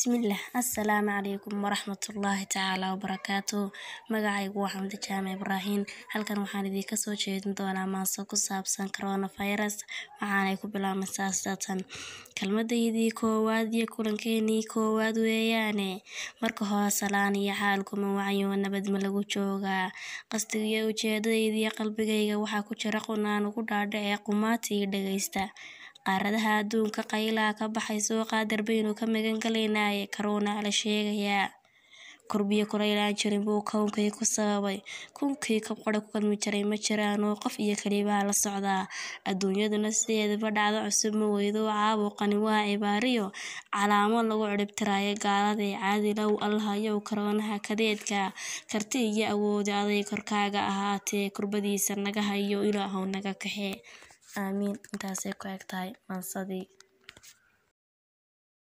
Bismillah. Assalamu alaikum warahmatullahi ta'ala wabarakatuh. Magacaygu waa Xamdi Jaamac Ibraahin. Halkan waxaan idinka soo jeedin doonaa maaso ku saabsan coronavirus. Waxaanay ku bilaabmaysaa sidatan. Kelmadaydii koowaad iyo kulankeenii koowaad weeyaane. Marka hore salaan iyo xaalkuma wacyo nabad ma lagu joogaa. Qasdiga iyo ujeedadaydii qalbigayga waxaa ku jira qunaan ugu dhaadhacee qumaati dhagaysta. qaaradaha adduunka qaylaa ka baxay soo qaadar baynu ka magan galaynaaye corona la sheegayaa kurbiyo kuraylaan jirin buu kownkay ku sababay kunkii ka qora ku kadmi jiray ma jiraan oo qof iyo kaliibaa la socdaa adduunyaduna sideedaba dhacdo cusub ma weydo caabuqani waa cibaariyo calaamo lagu ciribtiraayo gaalada caadi low allahayow koronaha kadeedka karti iyo awood aday korkaaga ahaatee kurbadiisa naga hayo ilaahow naga kaxee آمين. انت سيكو اكتاي منصدي